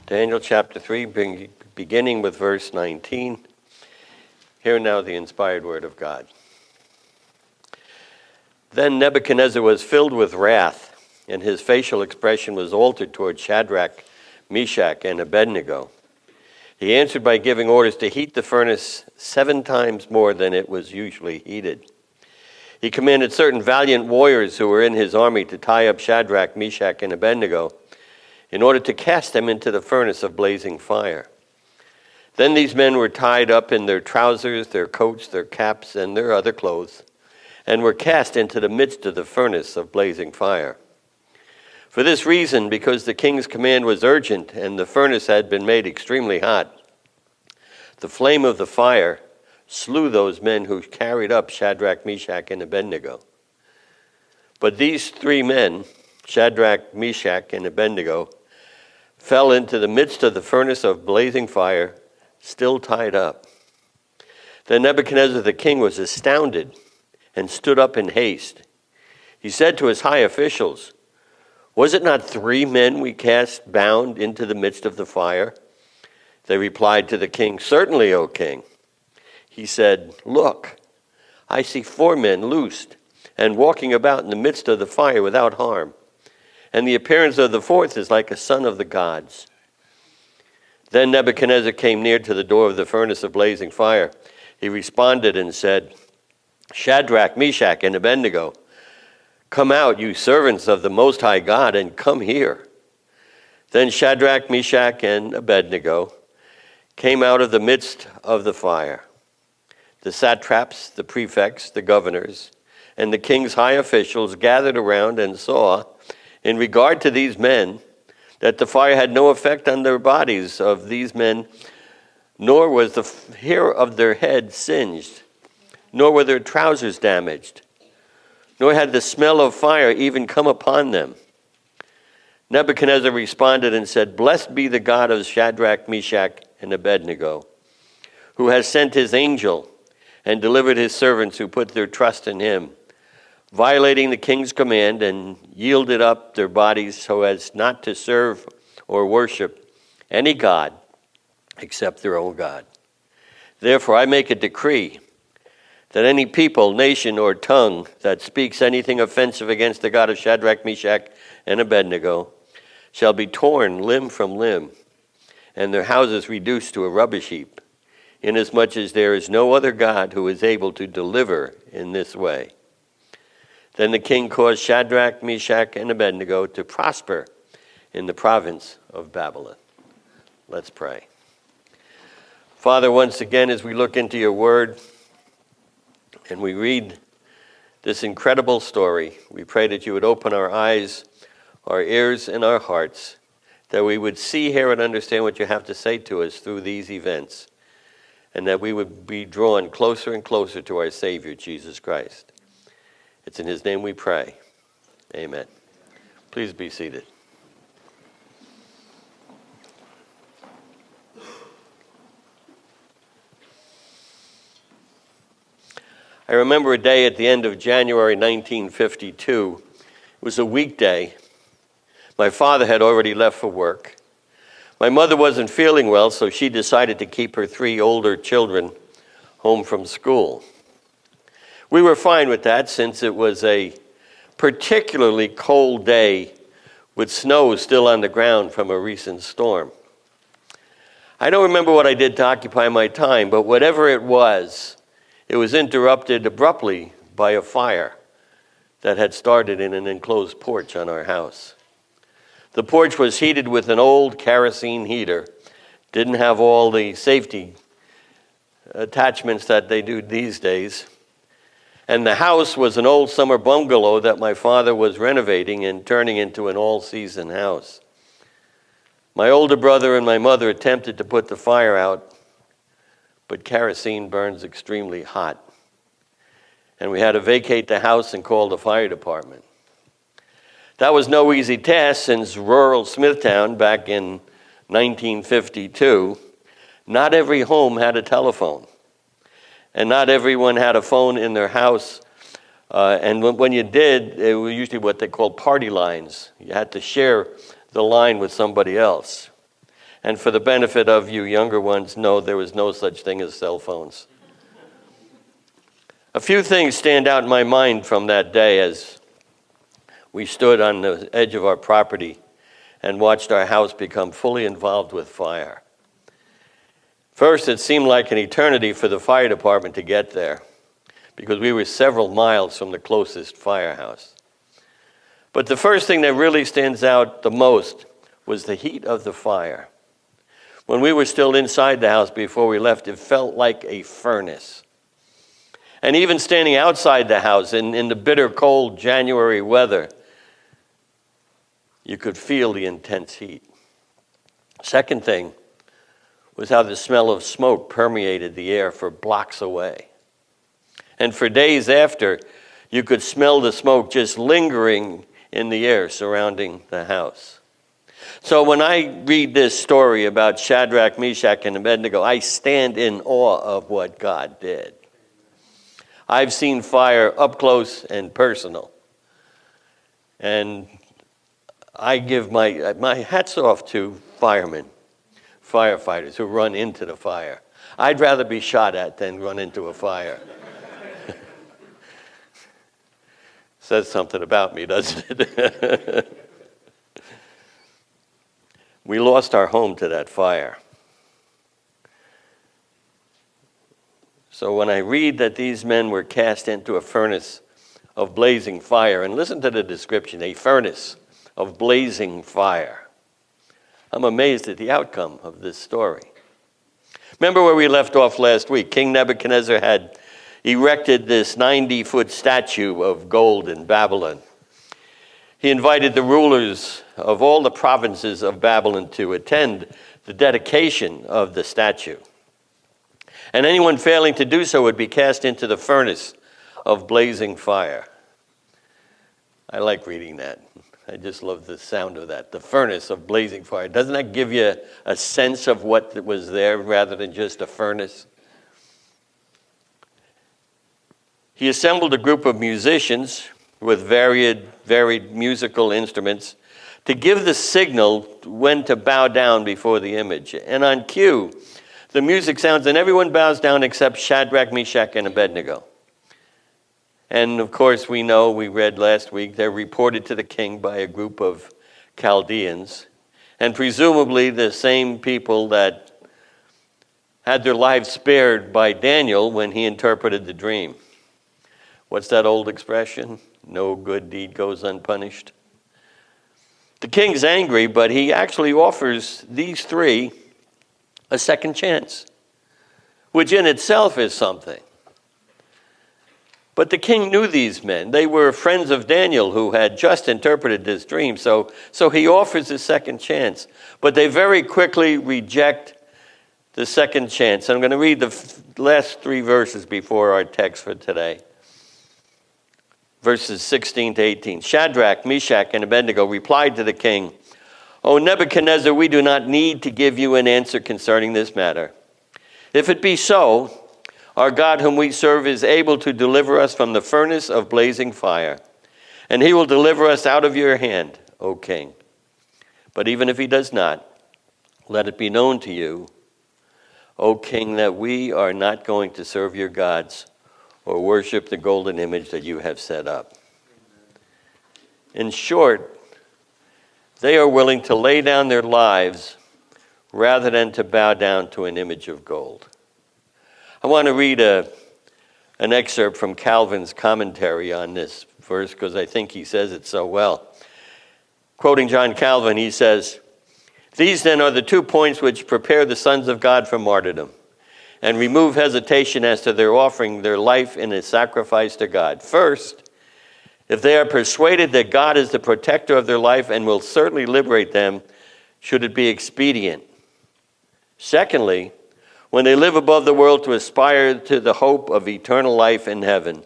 Daniel chapter 3, beginning with verse 19. Hear now the inspired word of God. Then Nebuchadnezzar was filled with wrath, and his facial expression was altered toward Shadrach, Meshach, and Abednego. He answered by giving orders to heat the furnace 7 times more than it was usually heated. He commanded certain valiant warriors who were in his army to tie up Shadrach, Meshach, and Abednego in order to cast them into the furnace of blazing fire. Then these men were tied up in their trousers, their coats, their caps, and their other clothes, and were cast into the midst of the furnace of blazing fire. For this reason, because the king's command was urgent and the furnace had been made extremely hot, the flame of the fire slew those men who carried up Shadrach, Meshach, and Abednego. But these 3 men, Shadrach, Meshach, and Abednego, fell into the midst of the furnace of blazing fire, still tied up. Then Nebuchadnezzar the king was astounded and stood up in haste. He said to his high officials, "Was it not 3 men we cast bound into the midst of the fire?" They replied to the king, "Certainly, O king." He said, "Look, I see 4 men loosed and walking about in the midst of the fire without harm. And the appearance of the 4th is like a son of the gods." Then Nebuchadnezzar came near to the door of the furnace of blazing fire. He responded and said, "Shadrach, Meshach, and Abednego, come out, you servants of the Most High God, and come here." Then Shadrach, Meshach, and Abednego came out of the midst of the fire. The satraps, the prefects, the governors, and the king's high officials gathered around and saw, in regard to these men, that the fire had no effect on the bodies of these men, nor was the hair of their head singed, nor were their trousers damaged, nor had the smell of fire even come upon them. Nebuchadnezzar responded and said, "Blessed be the God of Shadrach, Meshach, and Abednego, who has sent his angel and delivered his servants who put their trust in him, violating the king's command, and yielded up their bodies so as not to serve or worship any god except their own God. Therefore I make a decree that any people, nation, or tongue that speaks anything offensive against the God of Shadrach, Meshach, and Abednego shall be torn limb from limb, and their houses reduced to a rubbish heap, inasmuch as there is no other God who is able to deliver in this way." Then the king caused Shadrach, Meshach, and Abednego to prosper in the province of Babylon. Let's pray. Father, once again, as we look into your word and we read this incredible story, we pray that you would open our eyes, our ears, and our hearts, that we would see, hear, and understand what you have to say to us through these events, and that we would be drawn closer and closer to our Savior, Jesus Christ. It's in his name we pray. Amen. Please be seated. I remember a day at the end of January 1952. It was a weekday. My father had already left for work. My mother wasn't feeling well, so she decided to keep her 3 older children home from school. We were fine with that since it was a particularly cold day with snow still on the ground from a recent storm. I don't remember what I did to occupy my time, but whatever it was interrupted abruptly by a fire that had started in an enclosed porch on our house. The porch was heated with an old kerosene heater, didn't have all the safety attachments that they do these days. And the house was an old summer bungalow that my father was renovating and turning into an all-season house. My older brother and my mother attempted to put the fire out, but kerosene burns extremely hot. And we had to vacate the house and call the fire department. That was no easy task since rural Smithtown back in 1952, not every home had a telephone. And not everyone had a phone in their house. And when you did, it was usually what they called party lines. You had to share the line with somebody else. And for the benefit of you younger ones, no, there was no such thing as cell phones. A few things stand out in my mind from that day as we stood on the edge of our property and watched our house become fully involved with fire. First, it seemed like an eternity for the fire department to get there because we were several miles from the closest firehouse. But the first thing that really stands out the most was the heat of the fire. When we were still inside the house before we left, it felt like a furnace. And even standing outside the house in the bitter cold January weather, you could feel the intense heat. Second thing was how the smell of smoke permeated the air for blocks away. And for days after, you could smell the smoke just lingering in the air surrounding the house. So when I read this story about Shadrach, Meshach, and Abednego, I stand in awe of what God did. I've seen fire up close and personal. And I give my hats off to firemen, firefighters who run into the fire. I'd rather be shot at than run into a fire. Says something about me, doesn't it? We lost our home to that fire. So when I read that these men were cast into a furnace of blazing fire, and listen to the description, a furnace of blazing fire, I'm amazed at the outcome of this story. Remember where we left off last week? King Nebuchadnezzar had erected this 90-foot statue of gold in Babylon. He invited the rulers of all the provinces of Babylon to attend the dedication of the statue. And anyone failing to do so would be cast into the furnace of blazing fire. I like reading that. I just love the sound of that. The furnace of blazing fire. Doesn't that give you a sense of what was there rather than just a furnace? He assembled a group of musicians with varied musical instruments to give the signal when to bow down before the image. And on cue, the music sounds and everyone bows down except Shadrach, Meshach, and Abednego. And of course, we read last week, they're reported to the king by a group of Chaldeans, and presumably the same people that had their lives spared by Daniel when he interpreted the dream. What's that old expression? No good deed goes unpunished. The king's angry, but he actually offers these three a second chance, which in itself is something. But the king knew these men. They were friends of Daniel who had just interpreted this dream, so he offers a second chance. But they very quickly reject the second chance. I'm going to read the last three verses before our text for today. Verses 16 to 18. Shadrach, Meshach, and Abednego replied to the king, "O Nebuchadnezzar, we do not need to give you an answer concerning this matter. If it be so, our God whom we serve is able to deliver us from the furnace of blazing fire, and he will deliver us out of your hand, O king. But even if he does not, let it be known to you, O king, that we are not going to serve your gods or worship the golden image that you have set up." In short, they are willing to lay down their lives rather than to bow down to an image of gold. I want to read an excerpt from Calvin's commentary on this verse because I think he says it so well. Quoting John Calvin, he says, "These then are the 2 points which prepare the sons of God for martyrdom and remove hesitation as to their offering their life in a sacrifice to God. First, if they are persuaded that God is the protector of their life and will certainly liberate them, should it be expedient. Secondly, when they live above the world to aspire to the hope of eternal life in heaven,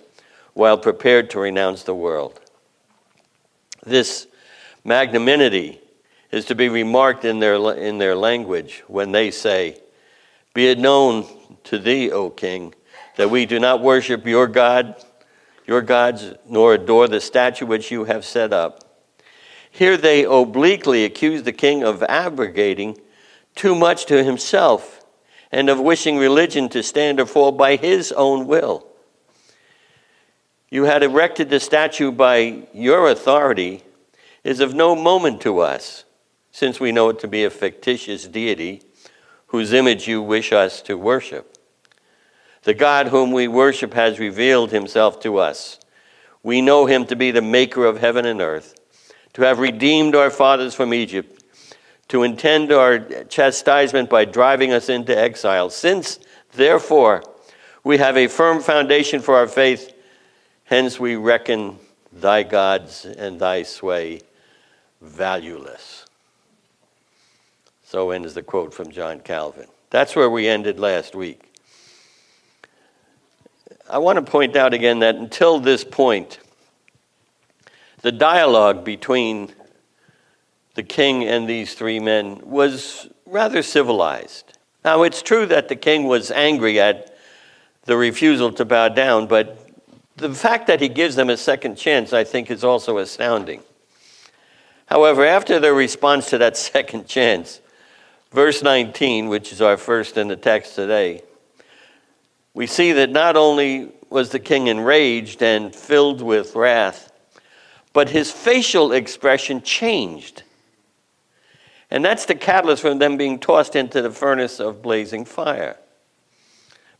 while prepared to renounce the world. This magnanimity is to be remarked in their language when they say, 'Be it known to thee, O king, that we do not worship your gods, nor adore the statue which you have set up.' Here they obliquely accuse the king of abrogating too much to himself and of wishing religion to stand or fall by his own will. You had erected the statue by your authority is of no moment to us, since we know it to be a fictitious deity whose image you wish us to worship. The God whom we worship has revealed himself to us. We know him to be the maker of heaven and earth, to have redeemed our fathers from Egypt, to intend our chastisement by driving us into exile. Since, therefore, we have a firm foundation for our faith, hence we reckon thy gods and thy sway valueless. So ends the quote from John Calvin. That's where we ended last week. I want to point out again that until this point, the dialogue between the king and these three men was rather civilized. Now, it's true that the king was angry at the refusal to bow down, but the fact that he gives them a second chance, I think, is also astounding. However, after their response to that second chance, verse 19, which is our first in the text today, we see that not only was the king enraged and filled with wrath, but his facial expression changed. And that's the catalyst for them being tossed into the furnace of blazing fire.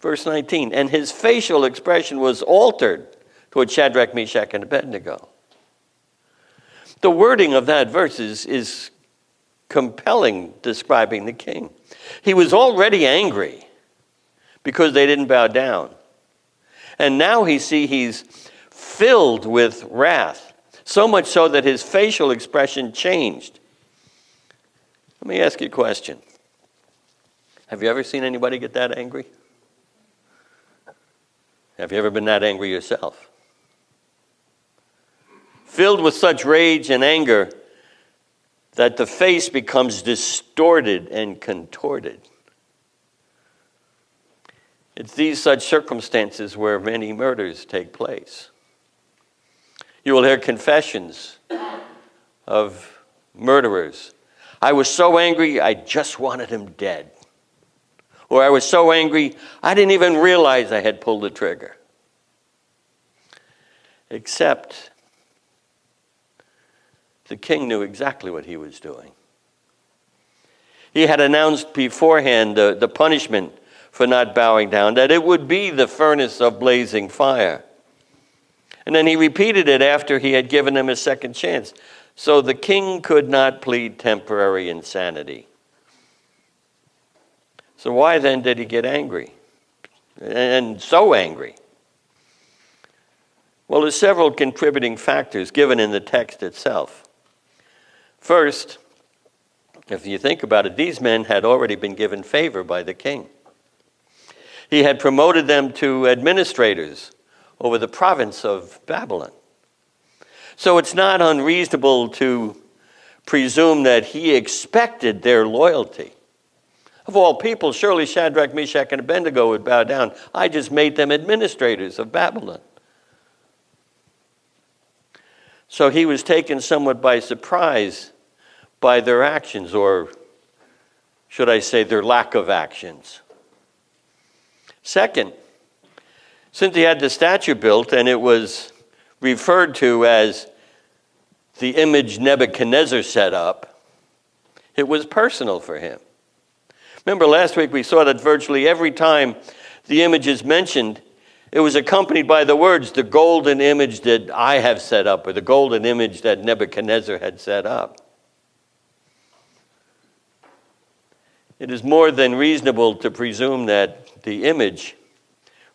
Verse 19, and his facial expression was altered toward Shadrach, Meshach, and Abednego. The wording of that verse is compelling, describing the king. He was already angry because they didn't bow down. And now he's filled with wrath, so much so that his facial expression changed. Let me ask you a question. Have you ever seen anybody get that angry? Have you ever been that angry yourself? Filled with such rage and anger that the face becomes distorted and contorted. It's these such circumstances where many murders take place. You will hear confessions of murderers. I was so angry, I just wanted him dead. Or I was so angry, I didn't even realize I had pulled the trigger. Except the king knew exactly what he was doing. He had announced beforehand the punishment for not bowing down, that it would be the furnace of blazing fire. And then he repeated it after he had given them a second chance. So the king could not plead temporary insanity. So why then did he get angry? And so angry? Well, there's several contributing factors given in the text itself. First, if you think about it, these men had already been given favor by the king. He had promoted them to administrators over the province of Babylon. So it's not unreasonable to presume that he expected their loyalty. Of all people, surely Shadrach, Meshach, and Abednego would bow down. I just made them administrators of Babylon. So he was taken somewhat by surprise by their actions, or should I say their lack of actions. Second, since he had the statue built and it was referred to as the image Nebuchadnezzar set up, it was personal for him. Remember last week we saw that virtually every time the image is mentioned, it was accompanied by the words, the golden image that I have set up, or the golden image that Nebuchadnezzar had set up. It is more than reasonable to presume that the image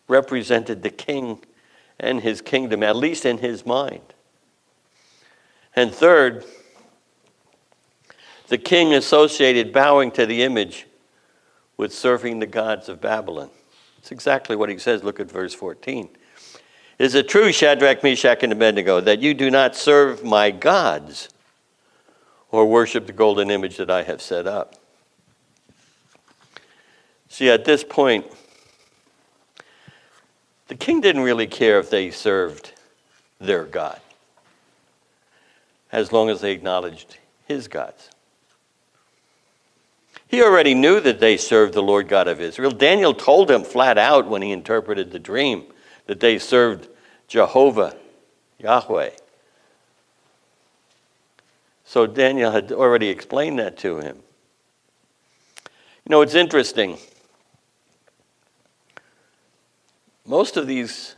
represented the king and his kingdom, at least in his mind. And third, the king associated bowing to the image with serving the gods of Babylon. It's exactly what he says. Look at verse 14. Is it true, Shadrach, Meshach, and Abednego, that you do not serve my gods or worship the golden image that I have set up? See, at this point, the king didn't really care if they served their God, as long as they acknowledged his gods. He already knew that they served the Lord God of Israel. Daniel told him flat out when he interpreted the dream that they served Jehovah, Yahweh. So Daniel had already explained that to him. You know, it's interesting. Most of these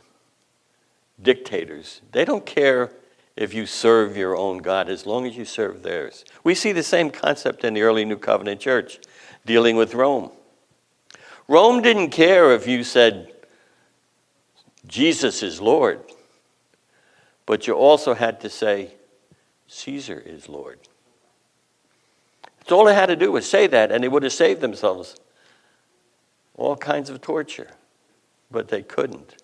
dictators, they don't care if you serve your own God as long as you serve theirs. We see the same concept in the early New Covenant church dealing with Rome. Rome didn't care if you said Jesus is Lord, but you also had to say Caesar is Lord. That's all they had to do was say that, and they would have saved themselves all kinds of torture, but they couldn't.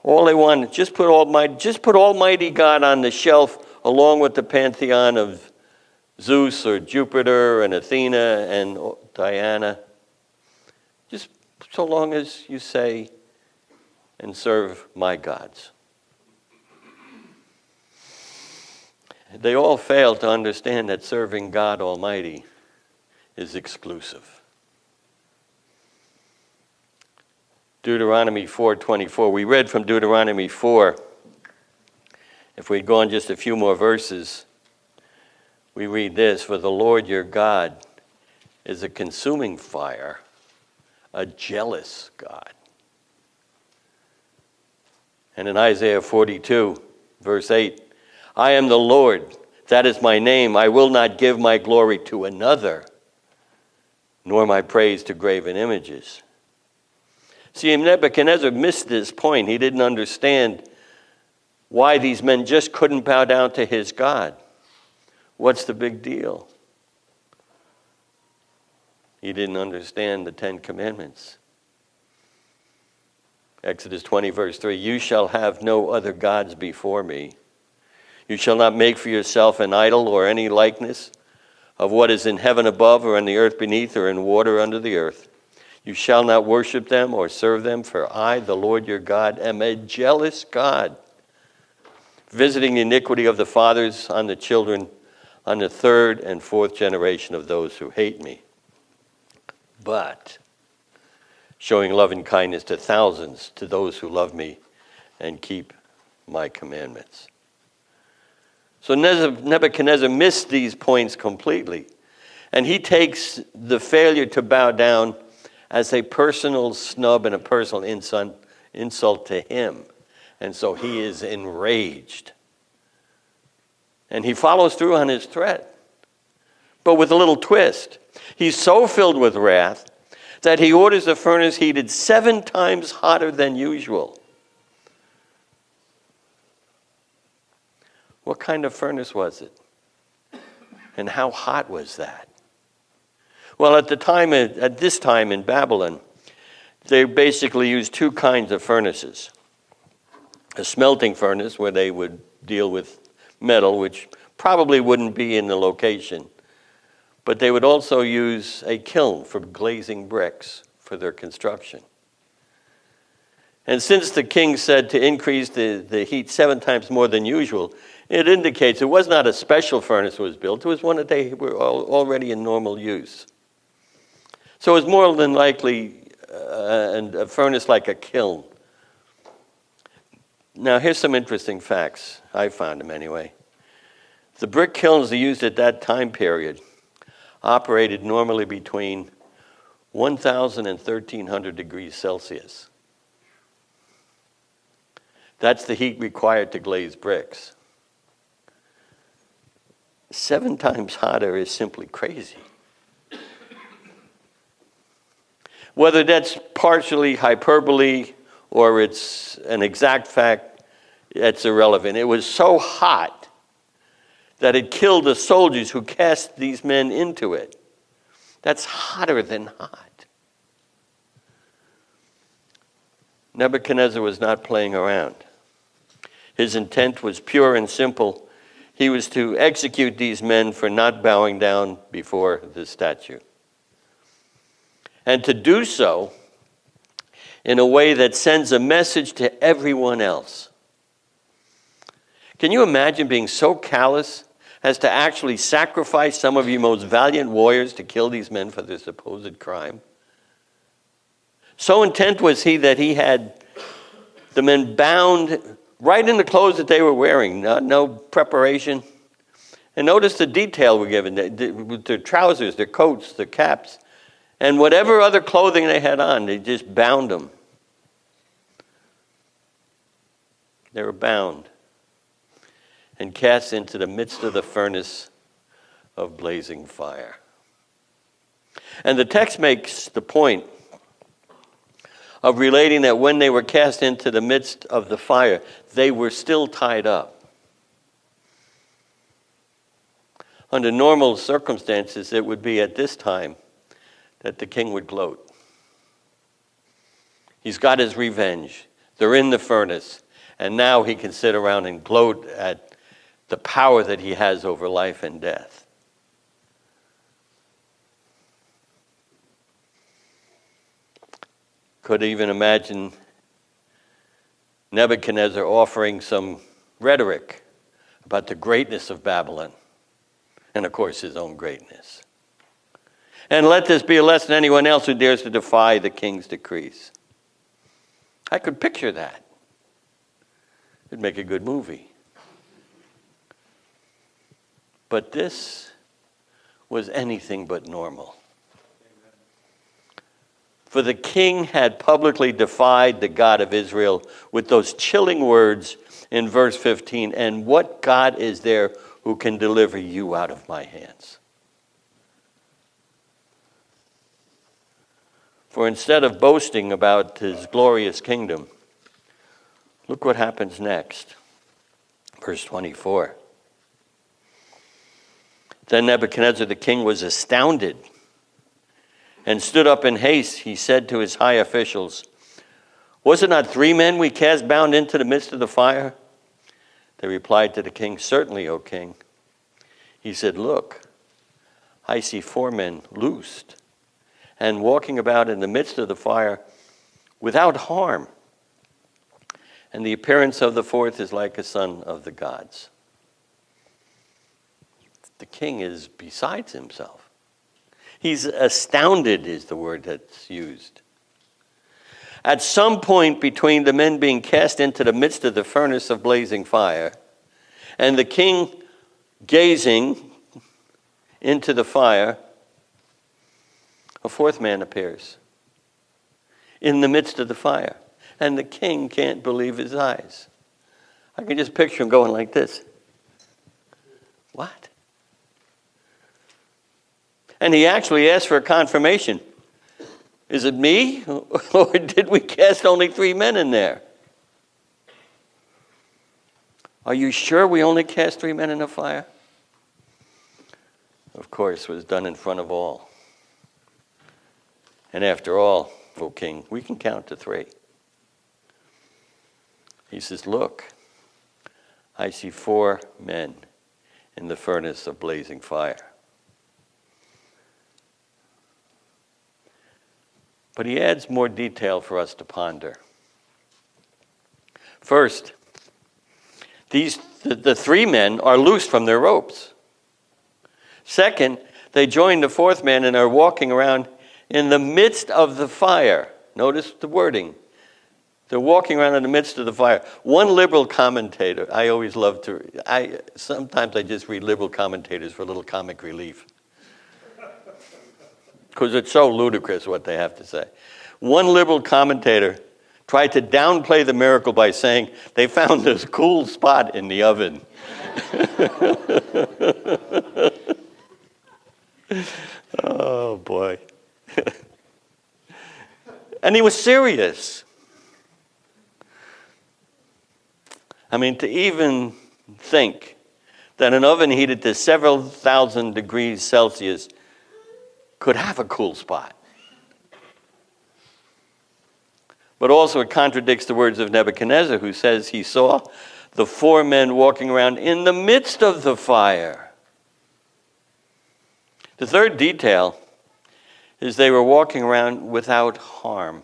All they wanted, just put Almighty God on the shelf along with the pantheon of Zeus or Jupiter and Athena and Diana. Just so long as you say and serve my gods. They all failed to understand that serving God Almighty is exclusive. Deuteronomy 4:24. We read from Deuteronomy 4. If we'd gone just a few more verses, we read this: For the Lord your God is a consuming fire, a jealous God. And in Isaiah 42, verse 8, I am the Lord, that is my name. I will not give my glory to another, nor my praise to graven images. See, Nebuchadnezzar missed this point. He didn't understand why these men just couldn't bow down to his God. What's the big deal? He didn't understand the 10 Commandments. Exodus 20, verse 3, You shall have no other gods before me. You shall not make for yourself an idol or any likeness of what is in heaven above or in the earth beneath or in water under the earth. You shall not worship them or serve them, for I, the Lord your God, am a jealous God, visiting the iniquity of the fathers on the children, on the third and fourth generation of those who hate me, but showing love and kindness to thousands, to those who love me and keep my commandments. So Nebuchadnezzar missed these points completely, and he takes the failure to bow down as a personal snub and a personal insult to him. And so he is enraged. And he follows through on his threat, but with a little twist. He's so filled with wrath that he orders the furnace heated 7 times hotter than usual. What kind of furnace was it? And how hot was that? Well, at this time in Babylon, they basically used 2 kinds of furnaces. A smelting furnace, where they would deal with metal, which probably wouldn't be in the location. But they would also use a kiln for glazing bricks for their construction. And since the king said to increase the heat 7 times more than usual, it indicates it was not a special furnace that was built. It was one that they were already in normal use. So it was more than likely a furnace like a kiln. Now, here's some interesting facts. I found them anyway. The brick kilns they used at that time period operated normally between 1,000 and 1,300 degrees Celsius. That's the heat required to glaze bricks. 7 times hotter is simply crazy. Whether that's partially hyperbole or it's an exact fact, that's irrelevant. It was so hot that it killed the soldiers who cast these men into it. That's hotter than hot. Nebuchadnezzar was not playing around. His intent was pure and simple. He was to execute these men for not bowing down before the statue. And to do so in a way that sends a message to everyone else. Can you imagine being so callous as to actually sacrifice some of your most valiant warriors to kill these men for their supposed crime? So intent was he that he had the men bound right in the clothes that they were wearing, no preparation. And notice the detail we're given, their trousers, their coats, their caps, and whatever other clothing they had on, they just bound them. They were bound and cast into the midst of the furnace of blazing fire. And the text makes the point of relating that when they were cast into the midst of the fire, they were still tied up. Under normal circumstances, it would be at this time that the king would gloat. He's got his revenge. They're in the furnace. And now he can sit around and gloat at the power that he has over life and death. Could even imagine Nebuchadnezzar offering some rhetoric about the greatness of Babylon. And of course, his own greatness. And let this be a lesson to anyone else who dares to defy the king's decrees. I could picture that. It'd make a good movie. But this was anything but normal. For the king had publicly defied the God of Israel with those chilling words in verse 15, and what God is there who can deliver you out of my hands? For instead of boasting about his glorious kingdom, look what happens next. Verse 24. Then Nebuchadnezzar the king was astounded and stood up in haste. He said to his high officials, was it not 3 men we cast bound into the midst of the fire? They replied to the king, certainly, O king. He said, look, I see 4 men loosed and walking about in the midst of the fire without harm. And the appearance of the 4th is like a son of the gods. The king is besides himself. He's astounded is the word that's used. At some point between the men being cast into the midst of the furnace of blazing fire and the king gazing into the fire, a 4th man appears in the midst of the fire. And the king can't believe his eyes. I can just picture him going like this. What? And he actually asked for a confirmation. Is it me? Or did we cast only 3 men in there? Are you sure we only cast 3 men in the fire? Of course, it was done in front of all. And after all, O king, we can count to 3. He says, look, I see 4 men in the furnace of blazing fire. But he adds more detail for us to ponder. First, the 3 men are loosed from their ropes. Second, they join the 4th man and are walking around in the midst of the fire. Notice the wording. They're walking around in the midst of the fire. One liberal commentator, I always love to, sometimes I just read liberal commentators for a little comic relief. Because it's so ludicrous what they have to say. One liberal commentator tried to downplay the miracle by saying they found this cool spot in the oven. Oh, boy. And he was serious. I mean, to even think that an oven heated to several thousand degrees Celsius could have a cool spot. But also it contradicts the words of Nebuchadnezzar, who says he saw the 4 men walking around in the midst of the fire. The third detail is they were walking around without harm.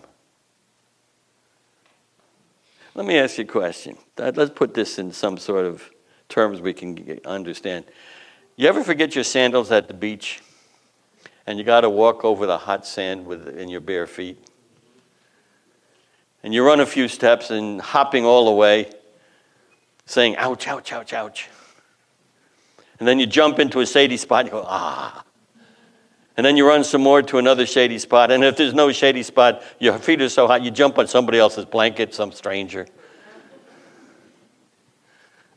Let me ask you a question. Let's put this in some sort of terms we can understand. You ever forget your sandals at the beach and you got to walk over the hot sand in your bare feet? And you run a few steps and hopping all the way, saying, ouch, ouch, ouch, ouch. And then you jump into a shady spot and you go, ah. And then you run some more to another shady spot. And if there's no shady spot, your feet are so hot, you jump on somebody else's blanket, some stranger.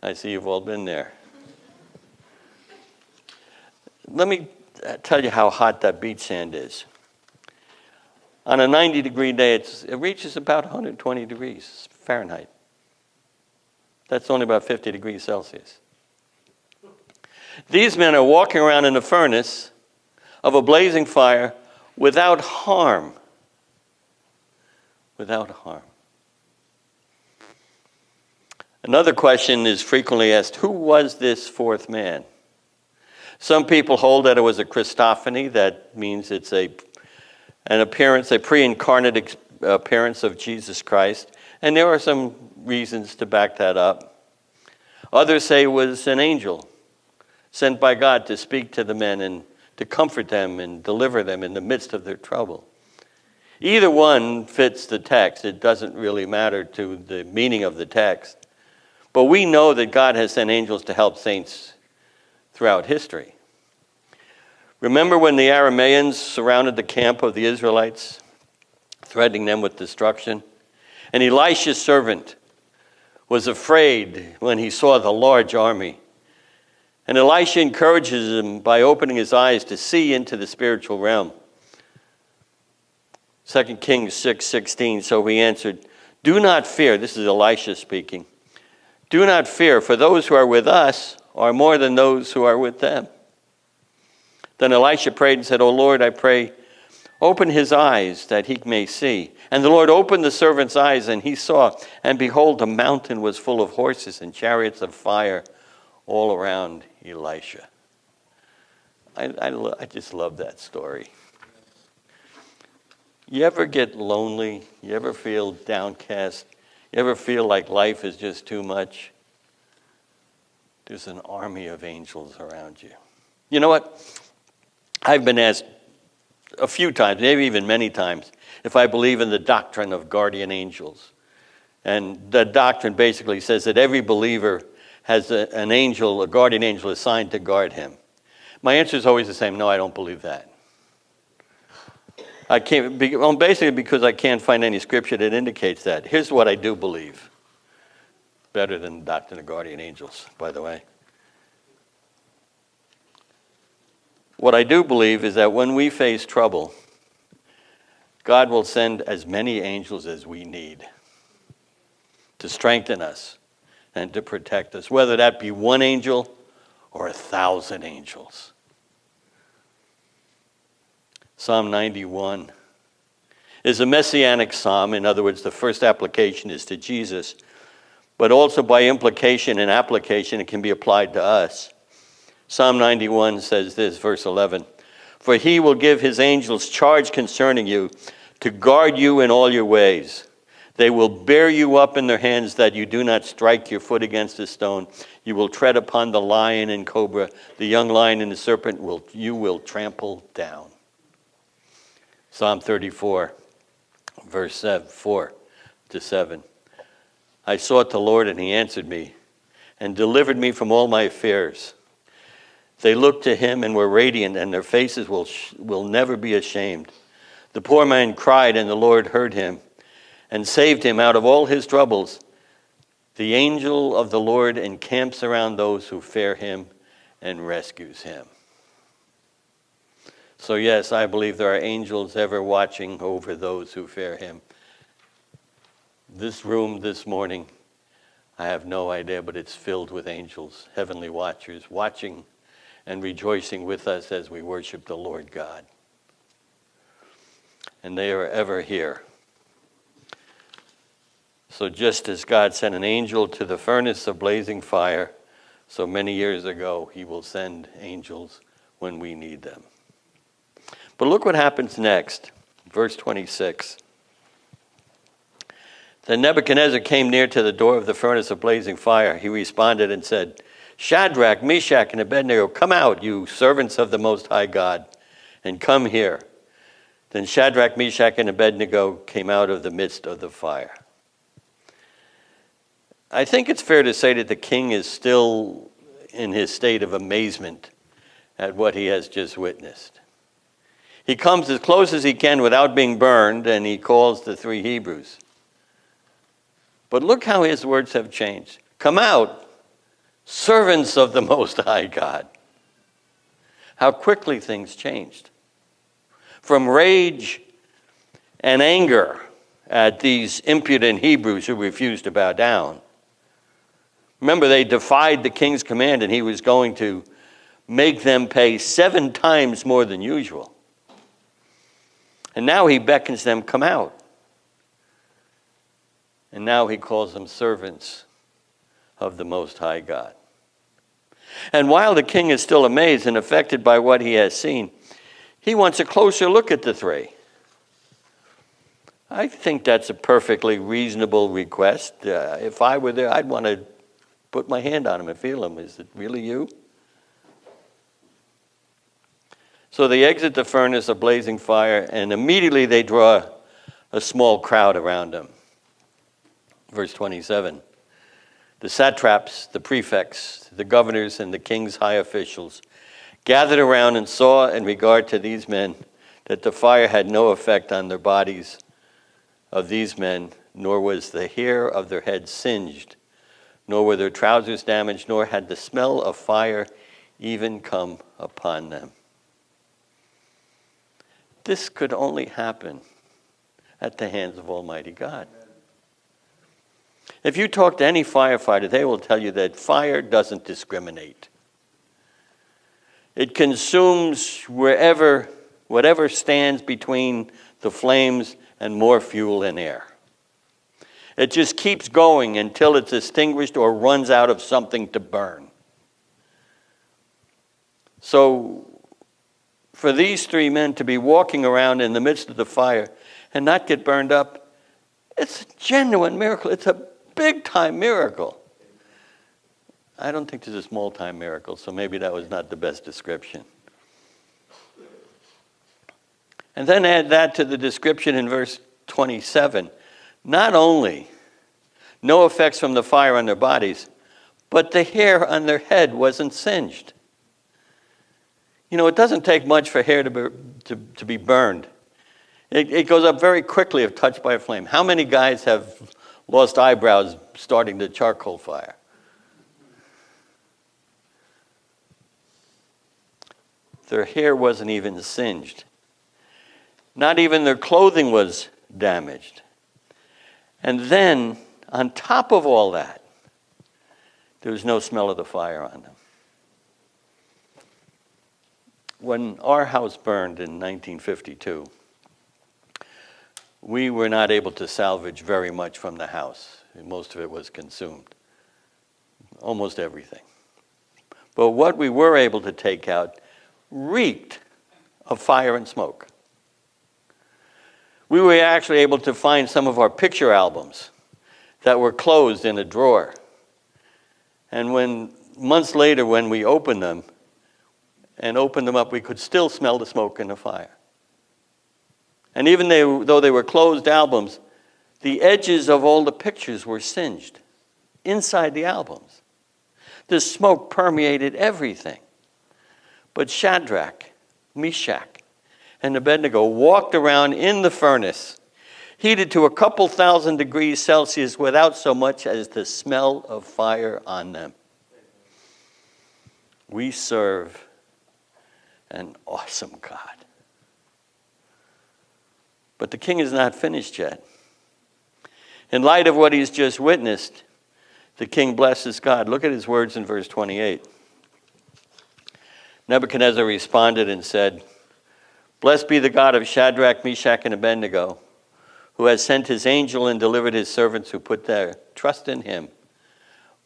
I see you've all been there. Let me tell you how hot that beach sand is. On a 90-degree day, it reaches about 120 degrees Fahrenheit. That's only about 50 degrees Celsius. These men are walking around in a furnace of a blazing fire without harm. Without harm. Another question is frequently asked, who was this fourth man? Some people hold that it was a Christophany. That means it's an appearance, a pre-incarnate appearance of Jesus Christ. And there are some reasons to back that up. Others say it was an angel sent by God to speak to the men and to comfort them and deliver them in the midst of their trouble. Either one fits the text. It doesn't really matter to the meaning of the text. But we know that God has sent angels to help saints throughout history. Remember when the Arameans surrounded the camp of the Israelites, threatening them with destruction? And Elisha's servant was afraid when he saw the large army. And Elisha encourages him by opening his eyes to see into the spiritual realm. 2 Kings 6:16, so he answered, do not fear. This is Elisha speaking. Do not fear, for those who are with us are more than those who are with them. Then Elisha prayed and said, O Lord, I pray, open his eyes that he may see. And the Lord opened the servant's eyes, and he saw, and behold, the mountain was full of horses and chariots of fire all around Elisha. I just love that story. You ever get lonely? You ever feel downcast? You ever feel like life is just too much? There's an army of angels around you. You know what? I've been asked a few times, maybe even many times, if I believe in the doctrine of guardian angels. And the doctrine basically says that every believer has an angel, a guardian angel assigned to guard him. My answer is always the same. No, I don't believe that. I can't, basically because I can't find any scripture that indicates that. Here's what I do believe. Better than the doctrine of guardian angels, by the way. What I do believe is that when we face trouble, God will send as many angels as we need to strengthen us and to protect us, whether that be one angel or 1,000 angels. Psalm 91 is a messianic psalm. In other words, the first application is to Jesus, but also by implication and application, it can be applied to us. Psalm 91 says this, verse 11, for he will give his angels charge concerning you to guard you in all your ways. They will bear you up in their hands that you do not strike your foot against a stone. You will tread upon the lion and cobra, the young lion and the serpent you will trample down. Psalm 34, verse 4 to 7. I sought the Lord and he answered me and delivered me from all my fears. They looked to him and were radiant, and their faces will never be ashamed. The poor man cried, and the Lord heard him and saved him out of all his troubles. The angel of the Lord encamps around those who fear him and rescues him. So yes, I believe there are angels ever watching over those who fear him. This room this morning, I have no idea, but it's filled with angels, heavenly watchers, watching and rejoicing with us as we worship the Lord God. And they are ever here. So just as God sent an angel to the furnace of blazing fire, so many years ago, he will send angels when we need them. But look what happens next. Verse 26. Then Nebuchadnezzar came near to the door of the furnace of blazing fire. He responded and said, Shadrach, Meshach, and Abednego, come out, you servants of the Most High God, and come here. Then Shadrach, Meshach, and Abednego came out of the midst of the fire. I think it's fair to say that the king is still in his state of amazement at what he has just witnessed. He comes as close as he can without being burned, and he calls the three Hebrews. But look how his words have changed. Come out, servants of the Most High God. How quickly things changed. From rage and anger at these impudent Hebrews who refused to bow down. Remember, they defied the king's command, and he was going to make them pay 7 times more than usual. And now he beckons them, come out. And now he calls them servants of the Most High God. And while the king is still amazed and affected by what he has seen, he wants a closer look at the three. I think that's a perfectly reasonable request. If I were there, I'd want to put my hand on him and feel him. Is it really you? So they exit the furnace of blazing fire, and immediately they draw a small crowd around them. Verse 27. The satraps, the prefects, the governors, and the king's high officials gathered around and saw in regard to these men that the fire had no effect on the bodies of these men, nor was the hair of their heads singed, nor were their trousers damaged, nor had the smell of fire even come upon them. This could only happen at the hands of Almighty God. If you talk to any firefighter, they will tell you that fire doesn't discriminate. It consumes whatever stands between the flames and more fuel and air. It just keeps going until it's extinguished or runs out of something to burn. So, for these three men to be walking around in the midst of the fire and not get burned up, it's a genuine miracle. It's a big-time miracle. I don't think there's a small-time miracle, so maybe that was not the best description. And then add that to the description in verse 27. Not only no effects from the fire on their bodies, but the hair on their head wasn't singed. You know, it doesn't take much for hair to be burned. It goes up very quickly if touched by a flame. How many guys have lost eyebrows starting the charcoal fire? Their hair wasn't even singed. Not even their clothing was damaged. And then, on top of all that, there was no smell of the fire on them. When our house burned in 1952, we were not able to salvage very much from the house. Most of it was consumed. Almost everything. But what we were able to take out reeked of fire and smoke. We were actually able to find some of our picture albums that were closed in a drawer. And months later, when we opened them up, we could still smell the smoke and the fire. And even though they were closed albums, the edges of all the pictures were singed inside the albums. The smoke permeated everything. But Shadrach, Meshach, and Abednego walked around in the furnace, heated to a couple thousand degrees Celsius without so much as the smell of fire on them. We serve an awesome God. But the king is not finished yet. In light of what he's just witnessed, the king blesses God. Look at his words in verse 28. Nebuchadnezzar responded and said, "Blessed be the God of Shadrach, Meshach, and Abednego, who has sent his angel and delivered his servants who put their trust in him,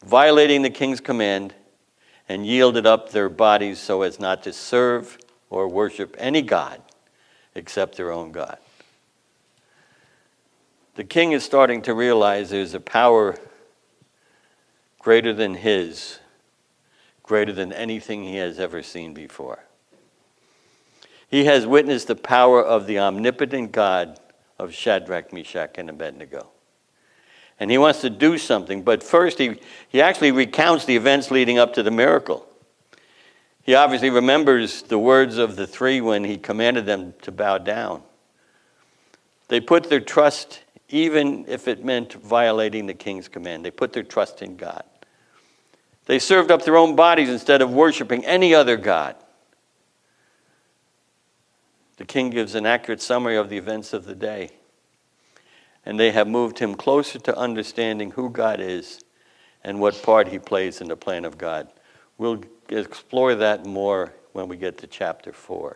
violating the king's command, and yielded up their bodies so as not to serve or worship any god except their own God." The king is starting to realize there's a power greater than his greater than anything he has ever seen before. He has witnessed the power of the omnipotent God of Shadrach, Meshach, and Abednego. And he wants to do something, but first he actually recounts the events leading up to the miracle. He obviously remembers the words of the three when he commanded them to bow down. They put their trust, even if it meant violating the king's command. They put their trust in God. They served up their own bodies instead of worshiping any other god. The king gives an accurate summary of the events of the day. And they have moved him closer to understanding who God is and what part he plays in the plan of God. We'll explore that more when we get to chapter 4.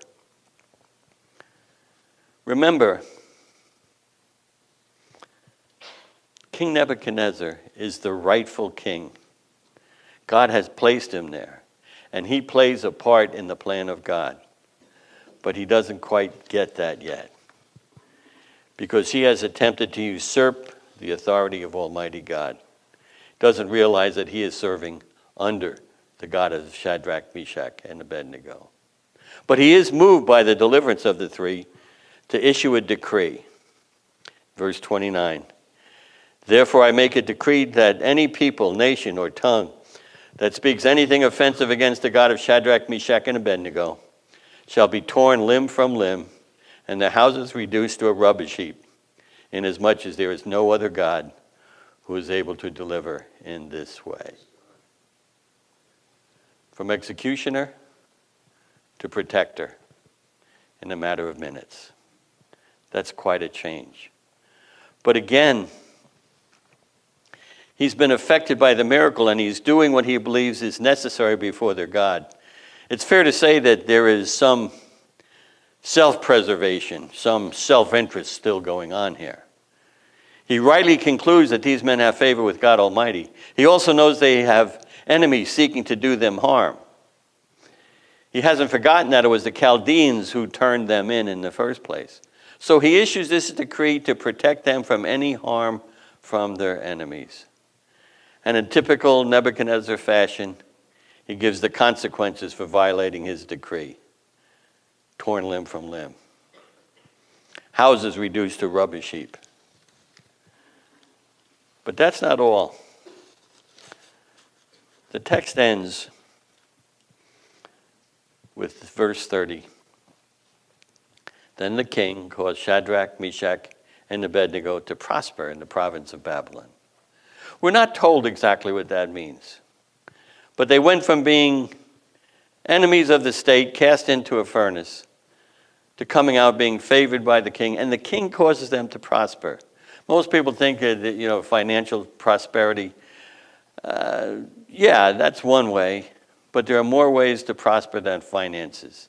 Remember, King Nebuchadnezzar is the rightful king. God has placed him there, and he plays a part in the plan of God. But he doesn't quite get that yet, because he has attempted to usurp the authority of Almighty God. Doesn't realize that he is serving under the God of Shadrach, Meshach, and Abednego. But he is moved by the deliverance of the three to issue a decree. Verse 29. Therefore I make a decree that any people, nation, or tongue that speaks anything offensive against the God of Shadrach, Meshach, and Abednego shall be torn limb from limb, and their houses reduced to a rubbish heap, inasmuch as there is no other God who is able to deliver in this way. From executioner to protector in a matter of minutes. That's quite a change. But again, he's been affected by the miracle, and he's doing what he believes is necessary before their God. It's fair to say that there is some self-preservation, some self-interest still going on here. He rightly concludes that these men have favor with God Almighty. He also knows they have enemies seeking to do them harm. He hasn't forgotten that it was the Chaldeans who turned them in the first place. So he issues this decree to protect them from any harm from their enemies. And in typical Nebuchadnezzar fashion, he gives the consequences for violating his decree. Torn limb from limb. Houses reduced to rubbish heap. But that's not all. The text ends with verse 30. Then the king caused Shadrach, Meshach, and Abednego to prosper in the province of Babylon. We're not told exactly what that means. But they went from being enemies of the state, cast into a furnace, to coming out being favored by the king, and the king causes them to prosper. Most people think that, financial prosperity, that's one way, but there are more ways to prosper than finances.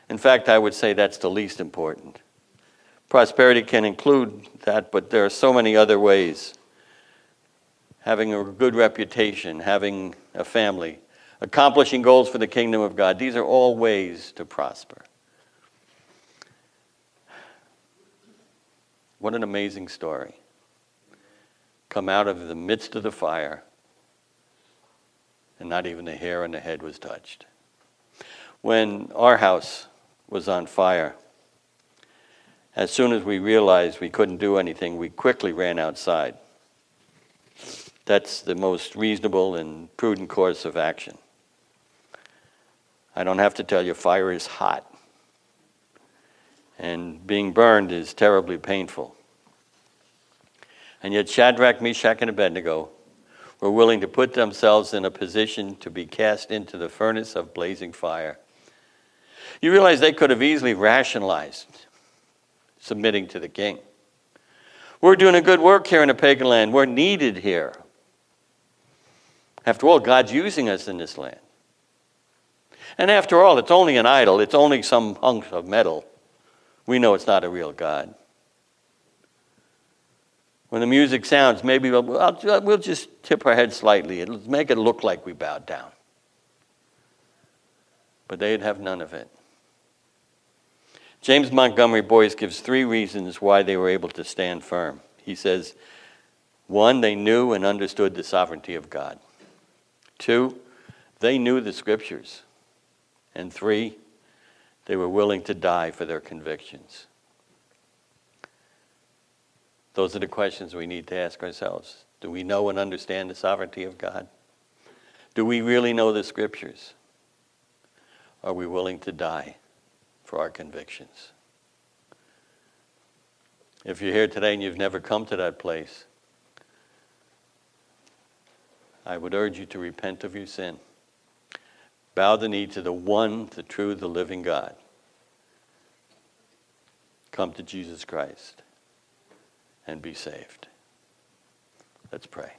In fact, I would say that's the least important. Prosperity can include that, but there are so many other ways. Having a good reputation, having a family, accomplishing goals for the kingdom of God. These are all ways to prosper. What an amazing story. Come out of the midst of the fire, and not even a hair on the head was touched. When our house was on fire, as soon as we realized we couldn't do anything, we quickly ran outside. That's the most reasonable and prudent course of action. I don't have to tell you, fire is hot. And being burned is terribly painful. And yet Shadrach, Meshach, and Abednego were willing to put themselves in a position to be cast into the furnace of blazing fire. You realize they could have easily rationalized submitting to the king. We're doing a good work here in a pagan land. We're needed here. After all, God's using us in this land. And after all, it's only an idol. It's only some hunk of metal. We know it's not a real God. When the music sounds, maybe we'll just tip our head slightly. It'll make it look like we bowed down. But they'd have none of it. James Montgomery Boyce gives 3 reasons why they were able to stand firm. He says, 1, they knew and understood the sovereignty of God. 2, They knew the scriptures. And 3, they were willing to die for their convictions. Those are the questions we need to ask ourselves. Do we know and understand the sovereignty of God? Do we really know the scriptures? Are we willing to die for our convictions? If you're here today and you've never come to that place, I would urge you to repent of your sin. Bow the knee to the one, the true, the living God. Come to Jesus Christ and be saved. Let's pray.